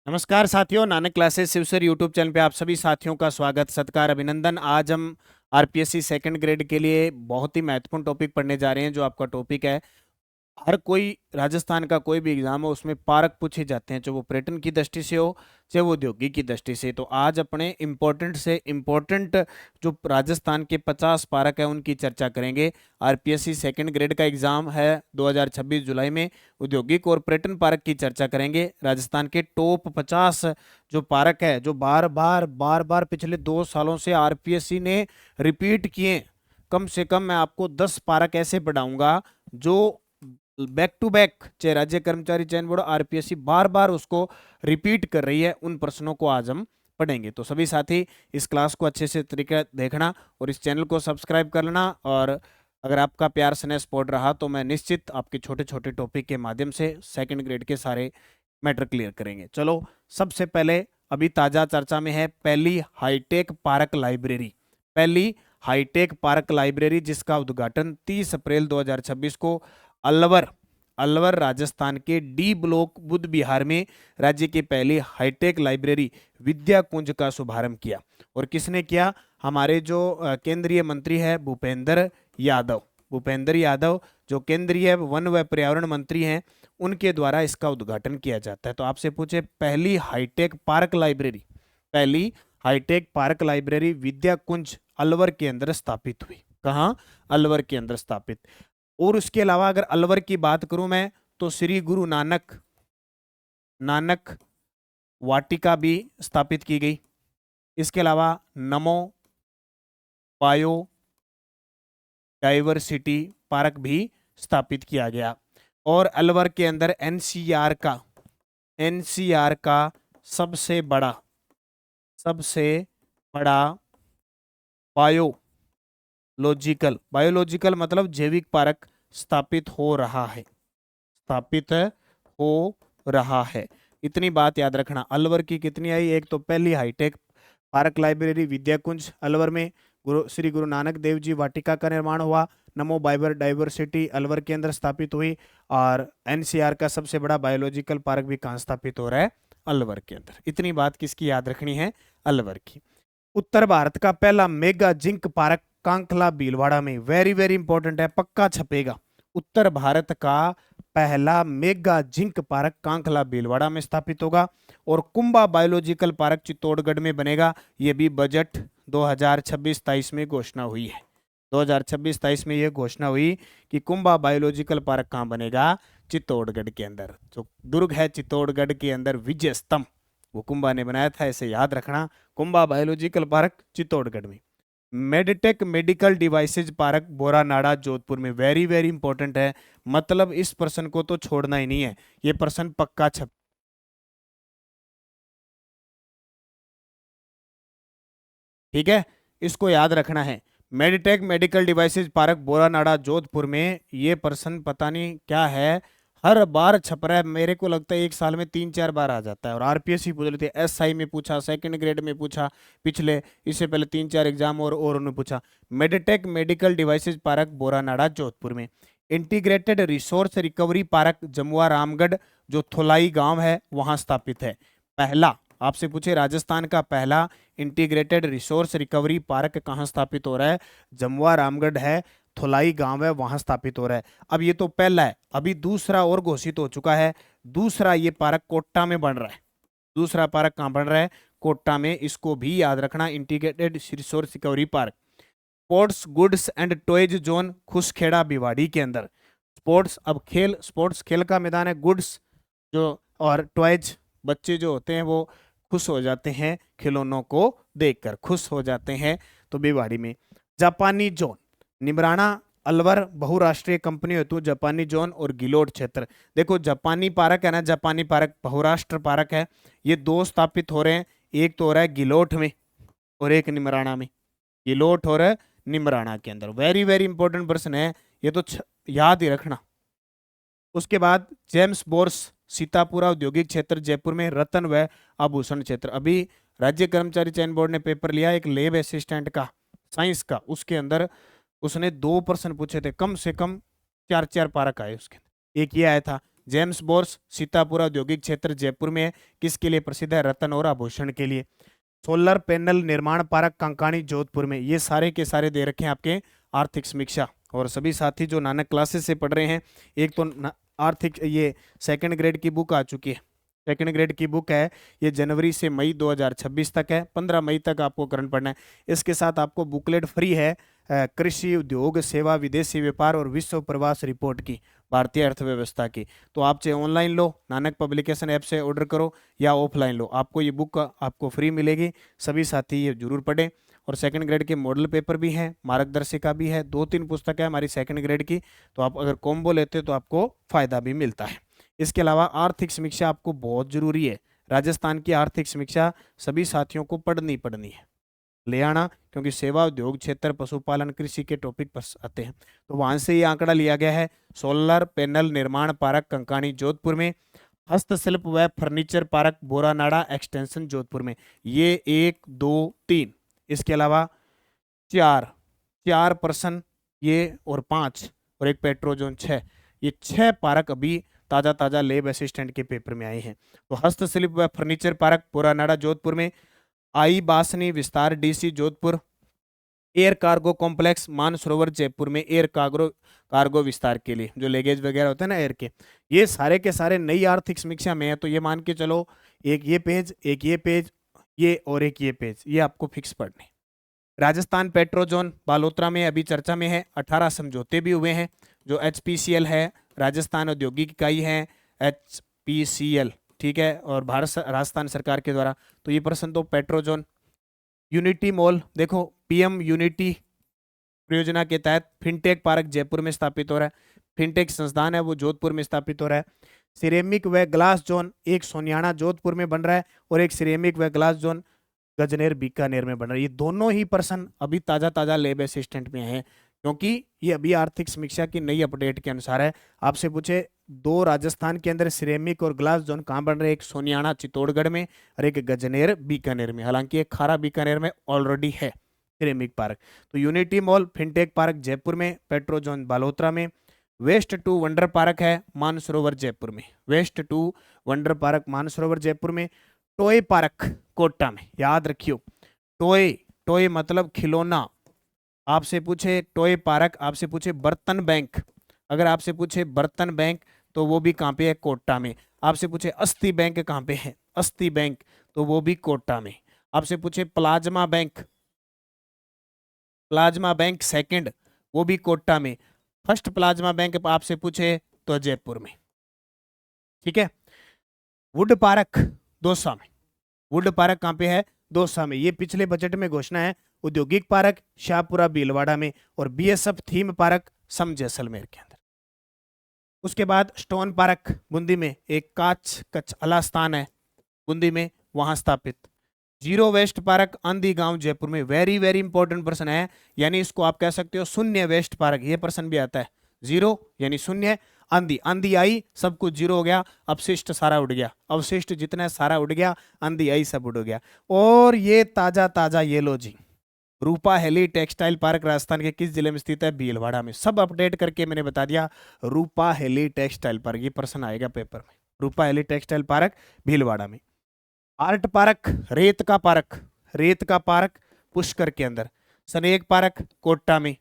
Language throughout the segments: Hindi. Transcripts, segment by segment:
नमस्कार साथियों, नानक क्लासेस शिवसर यूट्यूब चैनल पे आप सभी साथियों का स्वागत, सत्कार, अभिनंदन। आज हम आरपीएससी सेकंड ग्रेड के लिए बहुत ही महत्वपूर्ण टॉपिक पढ़ने जा रहे हैं। जो आपका टॉपिक है, हर कोई राजस्थान का कोई भी एग्जाम हो उसमें पारक पूछे जाते हैं, चाहे वो पर्यटन की दृष्टि से हो चाहे वो औद्योगिक की दृष्टि से। तो आज अपने इम्पोर्टेंट से इम्पोर्टेंट जो राजस्थान के 50 पारक है उनकी चर्चा करेंगे। आरपीएससी सेकंड ग्रेड का एग्जाम है 2026 जुलाई में। औद्योगिक और पर्यटन पारक की चर्चा करेंगे। राजस्थान के टॉप 50 जो पारक है, जो बार बार पिछले 2 सालों से आरपीएससी ने रिपीट किए। कम से कम मैं आपको 10 पारक ऐसे पढ़ाऊंगा जो बैक टू बैक, चाहे राज्य कर्मचारी चयन बोर्ड आरपीएससी बार बार उसको रिपीट कर रही है। उन प्रश्नों को आज हम पढ़ेंगे। तो सभी साथी इस क्लास को अच्छे से तरीके देखना और इस चैनल को सब्सक्राइब कर लेना। और अगर आपका प्यार स्नेह सपोर्ट रहा तो मैं निश्चित आपके छोटे छोटे टॉपिक के माध्यम से सेकंड ग्रेड के सारे मैटर क्लियर करेंगे। चलो, सबसे पहले अभी ताजा चर्चा में है पहली हाईटेक पार्क लाइब्रेरी। पहली हाईटेक पार्क लाइब्रेरी जिसका उद्घाटन 30 अप्रैल 2026 को अलवर अलवर राजस्थान के डी ब्लॉक बुद्ध विहार में राज्य की पहली हाईटेक लाइब्रेरी विद्या कुंज का शुभारंभ किया। और किसने किया? हमारे जो केंद्रीय मंत्री है भूपेंद्र यादव जो केंद्रीय वन व पर्यावरण मंत्री हैं, उनके द्वारा इसका उद्घाटन किया जाता है। तो आपसे पूछे पहली हाईटेक पार्क लाइब्रेरी विद्या कुंज अलवर के अंदर स्थापित हुई। कहाँ? अलवर के अंदर स्थापित। और उसके अलावा अगर अलवर की बात करूं मैं, तो श्री गुरु नानक वाटिका भी स्थापित की गई। इसके अलावा नमो बायो डाइवर्सिटी पार्क भी स्थापित किया गया। और अलवर के अंदर एनसीआर का सबसे बड़ा बायोलॉजिकल मतलब जैविक पार्क स्थापित हो रहा है। इतनी बात याद रखना। अलवर की कितनी आई? एक तो पहली हाईटेक पार्क लाइब्रेरी विद्याकुंज अलवर में श्री गुरु नानक देव जी वाटिका का निर्माण हुआ। नमो बायोडाइवर्सिटी अलवर के अंदर स्थापित हुई। और एनसीआर का सबसे बड़ा बायोलॉजिकल पार्क भी कहाँ स्थापित हो रहा है? अलवर के अंदर। इतनी बात किसकी याद रखनी है? अलवर की। उत्तर भारत का पहला मेगा जिंक पार्क कांकला भीलवाड़ा में। वेरी वेरी इंपॉर्टेंट है, पक्का छपेगा। उत्तर भारत का पहला मेगा जिंक पार्क कांकला भीलवाड़ा में स्थापित होगा। और कुंभा बायोलॉजिकल पार्क चित्तौड़गढ़ में बनेगा। यह भी बजट 2026-27 में घोषणा हुई है। 2026-27 में यह घोषणा हुई कि कुंभा बायोलॉजिकल पार्क कहाँ बनेगा? चित्तौड़गढ़ के अंदर। जो दुर्ग है चित्तौड़गढ़ के अंदर, विजय स्तंभ, वो कुंभा ने बनाया था, ऐसे याद रखना। कुंभा बायोलॉजिकल पार्क चित्तौड़गढ़ में। Meditech medical devices park Boranada Jodhpur में। वेरी वेरी इंपॉर्टेंट है, मतलब इस प्रश्न को तो छोड़ना ही नहीं है, ये प्रश्न पक्का छप। ठीक है, इसको याद रखना है। Meditech medical devices park Boranada Jodhpur में। ये प्रश्न पता नहीं क्या है, हर बार छप रहा है। मेरे को लगता है एक साल में 3-4 बार आ जाता है। और आरपीएससी पूछ लेते हैं, एसआई में पूछा, सेकंड ग्रेड में पूछा, पिछले इससे पहले 3-4 एग्जाम और उन्होंने पूछा। Meditech medical devices park Boranada Jodhpur में। Integrated resource recovery park Jamua Ramgarh जो थोलाई गांव है वहां स्थापित है। पहला, आपसे पूछे राजस्थान का पहला इंटीग्रेटेड रिसोर्स रिकवरी पार्क कहाँ स्थापित हो रहा है? जमुआ रामगढ़ है, थोलाई गांव है, वहां स्थापित हो रहा है। अब ये तो पहला है, अभी दूसरा और घोषित हो चुका है। दूसरा ये पार्क कोट्टा में बन रहा है। दूसरा पार्क कहाँ बन रहा है? कोट्टा में। इसको भी याद रखना, integrated resource recovery park. Sports goods and toys zone Khuskheda Bhiwadi के अंदर। स्पोर्ट्स खेल का मैदान है। गुड्स जो और टॉयज, बच्चे जो होते हैं वो खुश हो जाते हैं खिलौनों को देखकर, खुश हो जाते हैं। तो भिवाड़ी में। जापानी जोन निमराना अलवर बहुराष्ट्रीय कंपनी हेतु जापानी जोन और गिलोट क्षेत्र। देखो जापानी पार्क है ना, जापानी पार्क बहुराष्ट्र पार्क है। ये दो स्थापित हो रहे हैं, एक तो हो रहा है गिलोट में और एक निमराना में। गिलोट और निमराना के अंदर। वेरी वेरी इंपॉर्टेंट प्रश्न है, ये तो याद ही रखना। उसके बाद जेम्स बोर्स सीतापुरा औद्योगिक क्षेत्र जयपुर में। रतन व आभूषण क्षेत्र। अभी राज्य कर्मचारी चयन बोर्ड ने पेपर लिया एक लेब असिस्टेंट का, साइंस का। उसके अंदर उसने 2 प्रश्न पूछे थे, कम से कम 4-4 पारक आए उसके अंदर। एक ये आया था जेम्स बोर्स सीतापुर औद्योगिक क्षेत्र जयपुर में है, किसके लिए प्रसिद्ध है? रत्न और आभूषण के लिए। सोलर पैनल निर्माण पार्क कंकाणी जोधपुर में, ये सारे के सारे दे रखे हैं आपके आर्थिक समीक्षा। और सभी साथी जो नानक क्लासेस से पढ़ रहे हैं, एक तो आर्थिक ये सेकंड ग्रेड की बुक आ चुकी है, सेकंड ग्रेड की बुक है, ये जनवरी से मई 2026 तक है, 15 मई तक आपको करंट पढ़ना है। इसके साथ आपको बुकलेट फ्री है कृषि, उद्योग, सेवा, विदेशी व्यापार और विश्व प्रवास रिपोर्ट की, भारतीय अर्थव्यवस्था की। तो आप चाहे ऑनलाइन लो, नानक पब्लिकेशन ऐप से ऑर्डर करो, या ऑफलाइन लो, आपको ये बुक आपको फ्री मिलेगी। सभी साथी ये जरूर पढ़ें। और सेकंड ग्रेड के मॉडल पेपर भी हैं, मार्गदर्शिका भी है, 2-3 पुस्तक है हमारी सेकंड ग्रेड की। तो आप अगर कॉम्बो लेते हो तो आपको फायदा भी मिलता है। इसके अलावा आर्थिक समीक्षा आपको बहुत जरूरी है। राजस्थान की आर्थिक समीक्षा सभी साथियों को पढ़नी है, ले आना, क्योंकि सेवा, उद्योग क्षेत्र, पशुपालन, कृषि के टॉपिक पर आते हैं। तो वहां से ये आंकड़ा लिया गया है। सोलर पैनल निर्माण पार्क कंकाणी जोधपुर में, हस्तशिल्प व furniture park Boranada extension Jodhpur में। ये 1, 2, 3, इसके अलावा 4% ये, और 5, और एक पेट्रोजोन 6, ये 6 पार्क अभी ताजा लेब असिस्टेंट के पेपर में आए हैं। तो हस्तशिल्प व फर्नीचर पार्क बोरानाड़ा जोधपुर में, आई बासनी विस्तार DC Jodhpur, air cargo complex Mansarovar Jaipur में, एयर कार्गो विस्तार के लिए जो लेगेज वगैरह होते हैं ना एयर के, ये सारे के सारे नई आर्थिक समीक्षा में है। तो ये मान के चलो, एक ये पेज, एक ये पेज, ये और एक ये पेज, ये आपको फिक्स पढ़ने। राजस्थान पेट्रोजोन बालोतरा में अभी चर्चा में है, 18 समझौते भी हुए हैं। जो HPCL है, राजस्थान औद्योगिक इकाई है, HPCL, ठीक है, और राजस्थान सरकार के द्वारा। तो ये प्रश्न तो पेट्रोजोन। यूनिटी मॉल देखो, PM यूनिटी परियोजना के तहत फिनटेक पार्क जयपुर में स्थापित हो रहा है, फिनटेक संस्थान है वो जोधपुर में स्थापित हो रहा है। सिरेमिक व ग्लास जोन एक सोनियाना जोधपुर में बन रहा है, और एक सिरेमिक व ग्लास जोन गजनेर बीकानेर में बन रहा है। ये दोनों ही प्रश्न अभी ताजा लेब असिस्टेंट में है, क्योंकि ये अभी आर्थिक समीक्षा की नई अपडेट के अनुसार है। आपसे पूछे 2 राजस्थान के अंदर सिरेमिक और ग्लास जोन कहाँ बन रहे हैं, एक सोनियाना चित्तौड़गढ़ में और एक गजनेर बीकानेर में। हालांकि एक खारा बीकानेर में ऑलरेडी है सिरेमिक पार्क। तो unity mall fintech park Jaipur में, पेट्रोजोन बालोतरा में। वेस्ट टू वंडर पार्क है मानसरोवर जयपुर में, waste to wonder park Mansarovar Jaipur में। टॉय पार्क कोटा में, याद रखियो, टॉय मतलब खिलौना। आपसे पूछे टॉय पार्क, आपसे पूछे बर्तन बैंक, अगर आपसे पूछे बर्तन बैंक तो वो भी कहाँ पे है, कोटा में। आपसे पूछे अस्थि बैंक कहाँ पे है, अस्थि बैंक, तो वो भी कोटा में। आपसे पूछे प्लाज्मा बैंक सेकंड, वो भी कोटा में। फर्स्ट प्लाज्मा बैंक आपसे पूछे तो जयपुर में, ठीक है। वुड पार्क दौसा में, वुड पार्क कहाँ पे है, दौसा में। ये पिछले बजट में घोषणा है। औद्योगिक पार्क शाहपुरा भीलवाड़ा में, और BSF थीम पार्क सम जैसलमेर के अंदर। उसके बाद स्टोन पार्क बूंदी में, एक कच्छ अला स्थान है बूंदी में, वहां स्थापित। जीरो वेस्ट पार्क आंधी गांव जयपुर में, वेरी इंपॉर्टेंट प्रश्न है, यानी इसको आप कह सकते हो शून्य वेस्ट पार्क, ये प्रश्न भी आता है। जीरो यानी शून्य, आंधी आई सब कुछ जीरो हो गया, अपशिष्ट सारा उड़ गया, अवशिष्ट जितना सारा उड़ गया, आंधी आई सब उड़ गया। और ये ताजा ये लो जी, रूपा हेली टेक्सटाइल पार्क राजस्थान के किस जिले में स्थित है, भीलवाड़ा में। सब अपडेट करके मैंने बता दिया। रूपा हेली टेक्सटाइल पार्क, ये प्रश्न आएगा पेपर में, रूपा हेली टेक्सटाइल पार्क भीलवाड़ा में। आर्ट पार्क रेत का पार्क पुष्कर के अंदर। स्नेक पार्क कोटा में,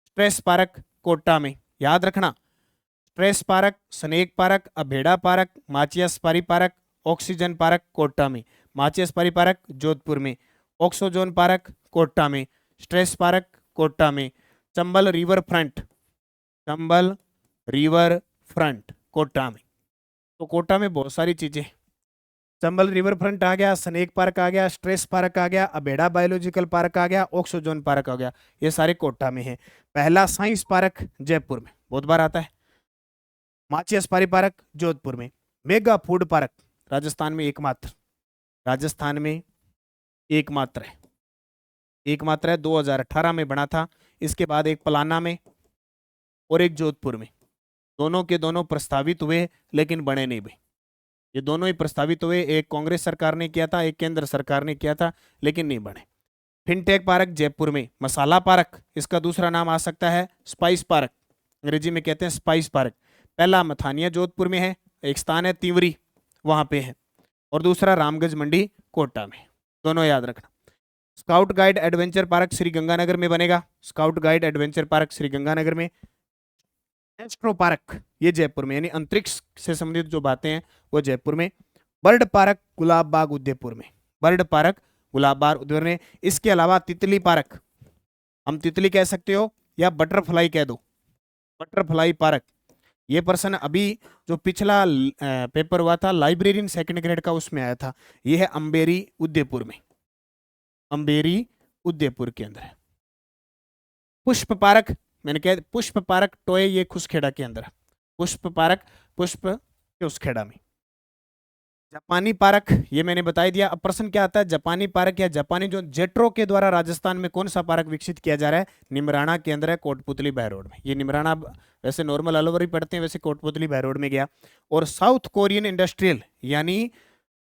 स्ट्रेस पार्क कोटा में, याद रखना। Stress park, snake park, Abheda park, Machiyaspari park, oxygen park Kota में। माचियास्पारी पार्क जोधपुर में, ऑक्सोजोन पार्क कोटा में, स्ट्रेस पार्क कोटा में। चंबल रिवर फ्रंट कोटा में। तो कोटा में बहुत सारी चीजें, चंबल रिवर फ्रंट आ गया, स्नेक पार्क आ गया, स्ट्रेस पार्क आ गया, अबेड़ा बायोलॉजिकल पार्क आ गया, ऑक्सोजोन पार्क आ गया, ये सारे कोटा में है। पहला साइंस पार्क जयपुर में, बहुत बार आता है। माचियास्पारी पार्क जोधपुर में। मेगा फूड पार्क राजस्थान में एकमात्र है, 2018 में बना था। इसके बाद एक पलाना में और एक जोधपुर में, दोनों के दोनों प्रस्तावित हुए लेकिन बने नहीं भाई। ये दोनों ही प्रस्तावित हुए, एक कांग्रेस सरकार ने किया था, एक केंद्र सरकार ने किया था, लेकिन नहीं बने। फिनटेक पार्क जयपुर में। मसाला पार्क, इसका दूसरा नाम आ सकता है स्पाइस पार्क, अंग्रेजी में कहते हैं स्पाइस पार्क। पहला मथानिया जोधपुर में है, एक स्थान है तिवरी, वहां पे है, और दूसरा रामगंज मंडी कोटा में, दोनों याद रखना। Scout guide adventure park Shri Ganganagar में बनेगा, scout guide adventure park Shri Ganganagar में। एस्ट्रो पार्क ये जयपुर में, यानी अंतरिक्ष से संबंधित जो बातें हैं वो जयपुर में। बर्ड पार्क गुलाब बाग उदयपुर में, बर्ड पार्क गुलाब बाग उदयपुर में। इसके अलावा तितली पार्क, हम तितली कह सकते हो या बटरफ्लाई कह दो, बटरफ्लाई पार्क। ये प्रश्न अभी जो पिछला पेपर हुआ था लाइब्रेरियन सेकंड ग्रेड का, उसमें आया था। ये है अंबेरी उदयपुर में, अंबेरी उदयपुर के अंदर है। पुष्प पार्क, मैंने कहा पुष्प पार्क टोए, ये खुसखेड़ा के अंदर है। पुष्प पार्क पुष्प खुसखेड़ा में। जापानी पार्क ये मैंने बता दिया। अब प्रश्न क्या आता है, जापानी पार्क या जापानी जो जेट्रो के द्वारा राजस्थान में कौन सा पार्क विकसित किया जा रहा है, निमराना के अंदर है, कोटपुतली बहरोड में। ये निमराना वैसे नॉर्मल ऑल ओवर ही पढ़ते हैं, वैसे कोटपुतली बहरोड में गया। और साउथ कोरियन इंडस्ट्रियल यानी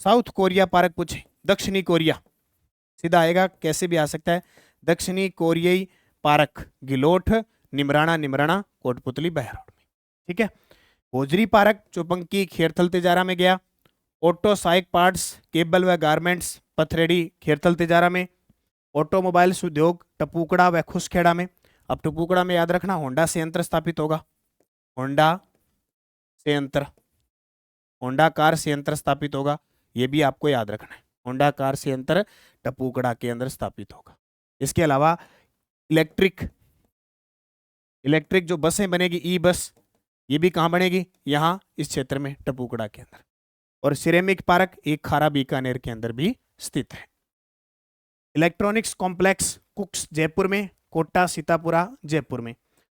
साउथ कोरिया पार्क पूछे, दक्षिणी कोरिया सीधा आएगा, कैसे भी आ सकता है, दक्षिणी कोरियाई पार्क गिलोठ निमराना, निमराना कोटपुतली बहरोड में। ठीक है। होजरी पार्क चौपंकी खेरथल तिजारा में गया। ऑटो साइक पार्ट्स केबल व गारमेंट्स पथरेडी खेरथल तिजारा में। ऑटोमोबाइल्स उद्योग टपूकड़ा व खुसखेड़ा में। अब टपूकड़ा में याद रखना होंडा संयंत्र स्थापित होगा, होंडा संयंत्र, होंडा कार संयंत्र स्थापित होगा, ये भी आपको याद रखना है। होंडा कार संयंत्र टपूकड़ा के अंदर स्थापित होगा। इसके अलावा इलेक्ट्रिक जो बसें बनेगी ई बस, ये भी कहाँ बनेगी, यहाँ इस क्षेत्र में टपूकड़ा के अंदर। और सिरेमिक पार्क एक खारा बीकानेर के अंदर भी स्थित है। इलेक्ट्रॉनिक्स कॉम्प्लेक्स कुक्स जयपुर में, कोटा सीतापुरा जयपुर में।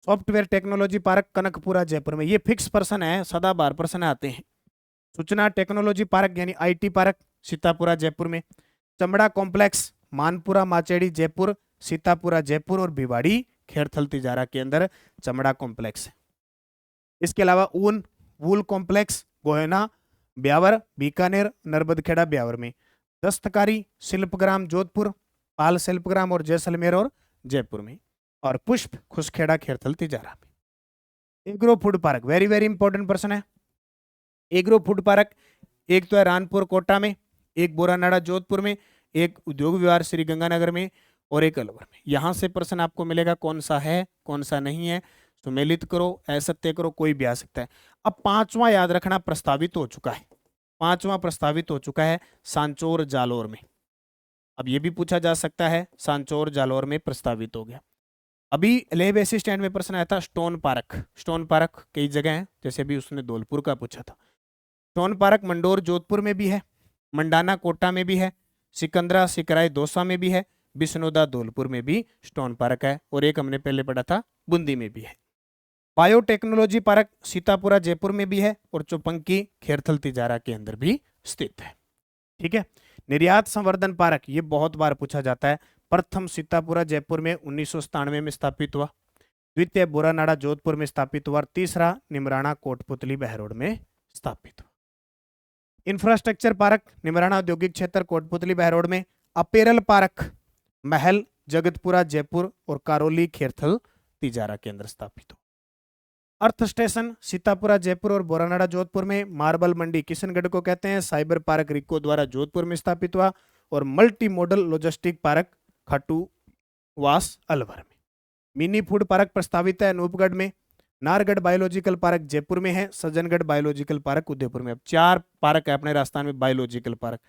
Software technology park Kanakapura Jaipur में। ये फिक्स पर्सन है, सदाबहार पर्सन आते हैं। सूचना टेक्नोलॉजी पार्क यानी आईटी पार्क सीतापुरा जयपुर में। चमड़ा कॉम्प्लेक्स मानपुरा माचेड़ी जयपुर, सीतापुरा जयपुर और भिवाड़ी खेरथल तिजारा के अंदर चमड़ा कॉम्प्लेक्स है। इसके अलावा ऊन वूल कॉम्प्लेक्स गोहना ब्यावर बीकानेर नर्मदखेड़ा ब्यावर में। दस्तकारी शिल्पग्राम जोधपुर, पाल शिल्पग्राम और जैसलमेर और जयपुर में। और पुष्प खुसखेड़ा खेरथल तिजारा में। Agro food park very very important person है। एग्रो फूड पार्क एक तो है रानपुर कोटा में, एक बोरानाड़ा जोधपुर में, एक उद्योग विहार श्री गंगानगर में और एक अलवर में। यहां से प्रश्न आपको मिलेगा कौन सा है कौन सा नहीं है, सुमेलित करो असत्य करो, कोई भी आ सकता है। अब पांचवा याद रखना प्रस्तावित हो चुका है, पांचवा प्रस्तावित हो चुका है सांचौर जालोर में। अब ये भी पूछा जा सकता है सांचौर जालोर में प्रस्तावित हो गया। अभी लेह बस स्टैंड में प्रश्न आया था स्टोन पार्क, स्टोन पार्क कई जगह है, जैसे अभी उसने धौलपुर का पूछा था। स्टोन पार्क मंडोर जोधपुर में भी है, मंडाना कोटा में भी है, सिकंदरा सिकराई दौसा में भी है, बिश्नोदा धौलपुर में भी स्टोन पार्क है, और एक हमने पहले पढ़ा था बूंदी में भी है। बायोटेक्नोलॉजी पार्क सीतापुरा जयपुर में भी है और चौपंकी खेरथल तिजारा के अंदर भी स्थित है। ठीक है। निर्यात संवर्धन पार्क ये बहुत बार पूछा जाता है। प्रथम सीतापुरा जयपुर में 1997 में स्थापित हुआ, द्वितीय बोरानाड़ा जोधपुर में स्थापित हुआ, तीसरा निमराना कोटपुतली बहरोड में स्थापित हुआ। इंफ्रास्ट्रक्चर पार्क निमराना औद्योगिक क्षेत्र कोटपुतली बहरोड में। अपेरल पार्क महल जगतपुरा जयपुर और कारोली खेरथल तिजारा के अंदर स्थापित हुआ। अर्थ स्टेशन सीतापुरा जयपुर और बोरानाड़ा जोधपुर में। मार्बल मंडी किशनगढ़ को कहते हैं। साइबर पार्क रिको द्वारा जोधपुर में स्थापित हुआ और multi modal logistic park Khatuwas Alwar में। मिनी फूड पार्क प्रस्तावित है अनूपगढ़ में। नारगढ़ बायोलॉजिकल पार्क जयपुर में है, सज्जनगढ़ बायोलॉजिकल पार्क उदयपुर में। अब 4 पार्क है अपने राजस्थान में बायोलॉजिकल पार्क,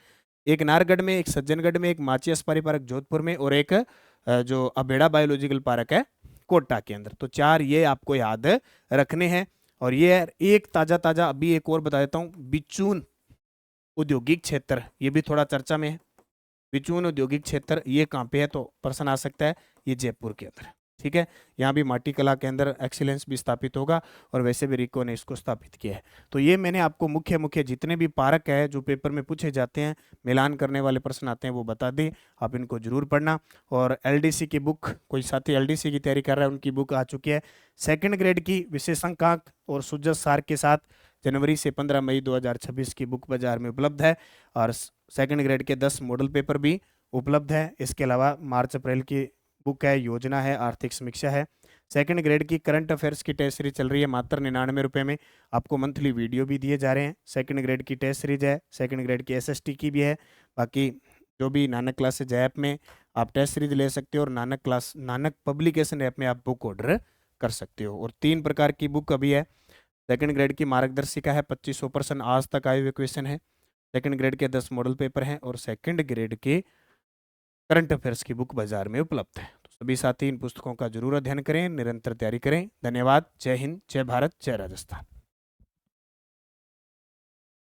एक नारगढ़ में, एक सज्जनगढ़ में, एक माची अस्पारी पार्क जोधपुर में और एक जो अबेड़ा बायोलॉजिकल पार्क है कोटा के अंदर। तो 4 ये आपको याद रखने हैं। और ये एक ताजा अभी एक और बता देता हूँ, बिचून औद्योगिक क्षेत्र, ये भी थोड़ा चर्चा में है। बिचून औद्योगिक क्षेत्र ये कहाँ पे है, तो प्रश्न आ सकता है, ये जयपुर के अंदर है। ठीक है। यहाँ भी माटी कला के अंदर एक्सीलेंस भी स्थापित होगा और वैसे भी रिको ने इसको स्थापित किया है। तो ये मैंने आपको मुख्य जितने भी पार्क है जो पेपर में पूछे जाते हैं, मिलान करने वाले प्रश्न आते हैं, वो बता दें। आप इनको जरूर पढ़ना। और एलडीसी की बुक, कोई साथी एलडीसी की तैयारी कर रहा है, उनकी बुक आ चुकी है सेकंड ग्रेड की विशेषांक और सुजत सार के साथ। जनवरी से 15 मई 2026 की बुक बाजार में उपलब्ध है और सेकंड ग्रेड के 10 मॉडल पेपर भी उपलब्ध है। इसके अलावा मार्च अप्रैल की बुक है, योजना है, आर्थिक समीक्षा है। सेकंड ग्रेड की करंट अफेयर्स की टेस्ट सीरीज चल रही है मात्र 99 रुपये में। आपको मंथली वीडियो भी दिए जा रहे हैं। सेकंड ग्रेड की टेस्ट सीरीज है, सेकंड ग्रेड की एसएसटी की भी है। बाकी जो भी नानक क्लासेज ऐप में आप टेस्ट सीरीज ले सकते हो और नानक पब्लिकेशन ऐप में आप बुक ऑर्डर कर सकते हो। और 3 प्रकार की बुक अभी है। सेकंड ग्रेड की मार्गदर्शिका है, 2500% आज तक आए हुए क्वेश्चन है। सेकंड ग्रेड के 10 मॉडल पेपर हैं और सेकंड ग्रेड के करंट अफेयर्स की बुक बाजार में उपलब्ध है। तो सभी साथी इन पुस्तकों का जरूर अध्ययन करें, निरंतर तैयारी करें। धन्यवाद। जय हिंद, जय भारत, जय राजस्थान।